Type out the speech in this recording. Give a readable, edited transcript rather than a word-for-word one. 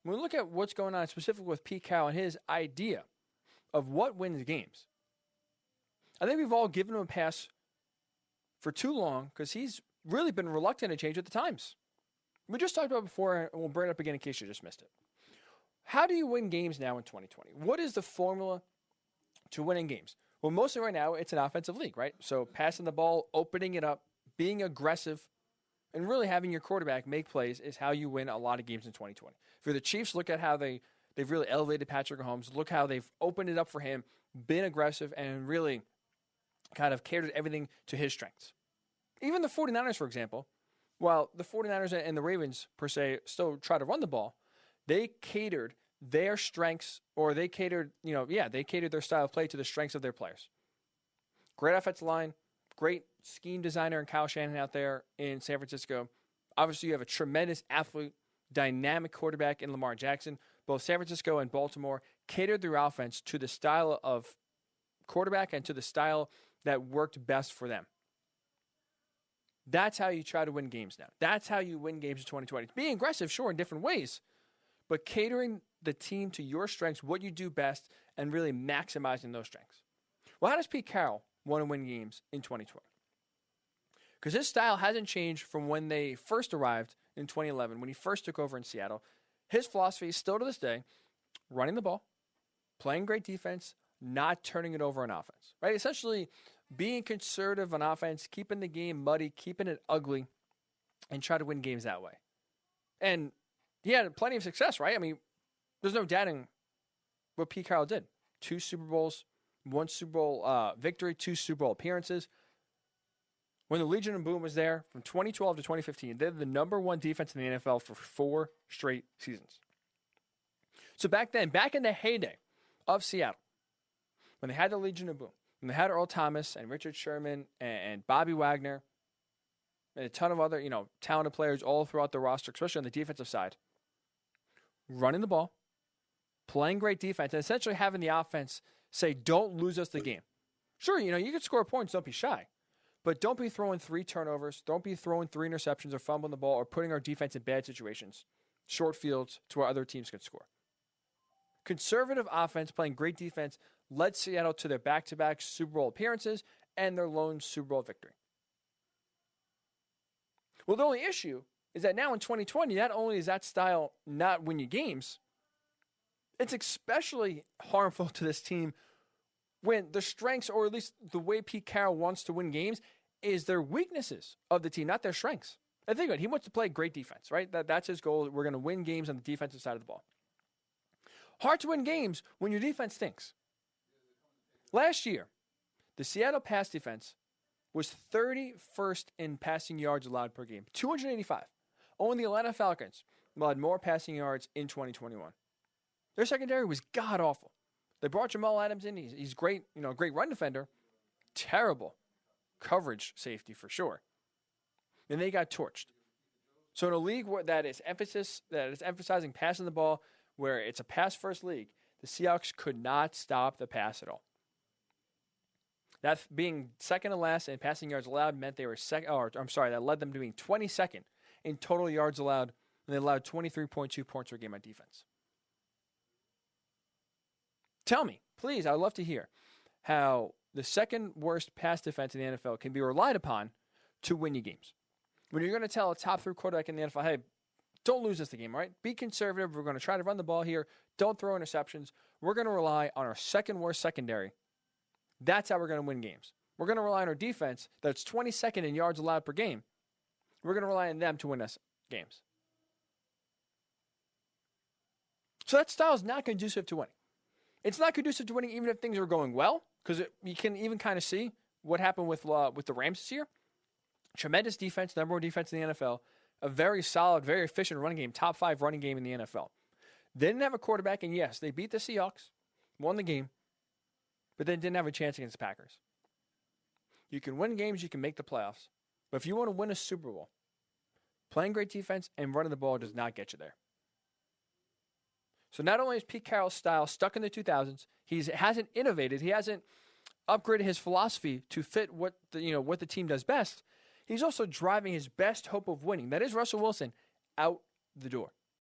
when we look at what's going on specifically with Pete Carroll and his idea of what wins games, I think we've all given him a pass for too long because he's really been reluctant to change with the times. We just talked about it before, and we'll bring it up again in case you just missed it. How do you win games now in 2020? What is the formula to winning games? Well, mostly right now, it's an offensive league, right? So passing the ball, opening it up, being aggressive, and really having your quarterback make plays is how you win a lot of games in 2020. For the Chiefs, look at how they've really elevated Patrick Mahomes. Look how they've opened it up for him, been aggressive, and really kind of catered everything to his strengths. Even the 49ers, for example, while the 49ers and the Ravens, per se, still try to run the ball, they catered their strengths, or they catered their style of play to the strengths of their players. Great offensive line, great scheme designer and Kyle Shanahan out there in San Francisco. Obviously, you have a tremendous athlete, dynamic quarterback in Lamar Jackson. Both San Francisco and Baltimore catered their offense to the style of quarterback and to the style that worked best for them. That's how you try to win games now. That's how you win games in 2020. Being aggressive, sure, in different ways, but catering the team to your strengths, what you do best, and really maximizing those strengths. Well, how does Pete Carroll want to win games in 2020? Because his style hasn't changed from when they first arrived in 2011, when he first took over in Seattle. His philosophy is still to this day running the ball, playing great defense, not turning it over on offense, right? Essentially being conservative on offense, keeping the game muddy, keeping it ugly, and try to win games that way. And he had plenty of success, right? I mean, there's no doubting what Pete Carroll did. 2 Super Bowls, 1 Super Bowl victory, 2 Super Bowl appearances. When the Legion of Boom was there, from 2012 to 2015, they're the number 1 defense in the NFL for 4 straight seasons. So back then, back in the heyday of Seattle, when they had the Legion of Boom, when they had Earl Thomas and Richard Sherman and Bobby Wagner and a ton of other, talented players all throughout the roster, especially on the defensive side, running the ball, playing great defense, and essentially having the offense say, don't lose us the game. Sure, you can score points, don't be shy. But don't be throwing 3 turnovers. Don't be throwing 3 interceptions or fumbling the ball or putting our defense in bad situations, short fields to where other teams could score. Conservative offense playing great defense led Seattle to their back-to-back Super Bowl appearances and their lone Super Bowl victory. Well, the only issue is that now in 2020, not only is that style not win you games, it's especially harmful to this team when the strengths, or at least the way Pete Carroll wants to win games, is their weaknesses of the team, not their strengths. I think he wants to play great defense, right? That's his goal. We're going to win games on the defensive side of the ball. Hard to win games when your defense stinks. Last year, the Seattle pass defense was 31st in passing yards allowed per game, 285. Only the Atlanta Falcons allowed more passing yards in 2021. Their secondary was god-awful. They brought Jamal Adams in. He's great, great run defender. Terrible coverage safety for sure. And they got torched. So in a league that is emphasizing passing the ball, where it's a pass-first league, the Seahawks could not stop the pass at all. That being second to last in passing yards allowed meant they were that led them to being 22nd in total yards allowed, and they allowed 23.2 points per game on defense. Tell me, please, I'd love to hear how the second worst pass defense in the NFL can be relied upon to win you games. When you're going to tell a top 3 quarterback in the NFL, hey, don't lose this game, right? Be conservative. We're going to try to run the ball here. Don't throw interceptions. We're going to rely on our second worst secondary. That's how we're going to win games. We're going to rely on our defense that's 22nd in yards allowed per game. We're going to rely on them to win us games. So that style is not conducive to winning. It's not conducive to winning even if things are going well, because you can even kind of see what happened with the Rams this year. Tremendous defense, number 1 defense in the NFL. A very solid, very efficient running game, top 5 running game in the NFL. They didn't have a quarterback, and yes, they beat the Seahawks, won the game, but they didn't have a chance against the Packers. You can win games, you can make the playoffs, but if you want to win a Super Bowl, playing great defense and running the ball does not get you there. So not only is Pete Carroll's style stuck in the 2000s, he hasn't innovated, he hasn't upgraded his philosophy to fit what the team does best. He's also driving his best hope of winning, that is Russell Wilson, out the door.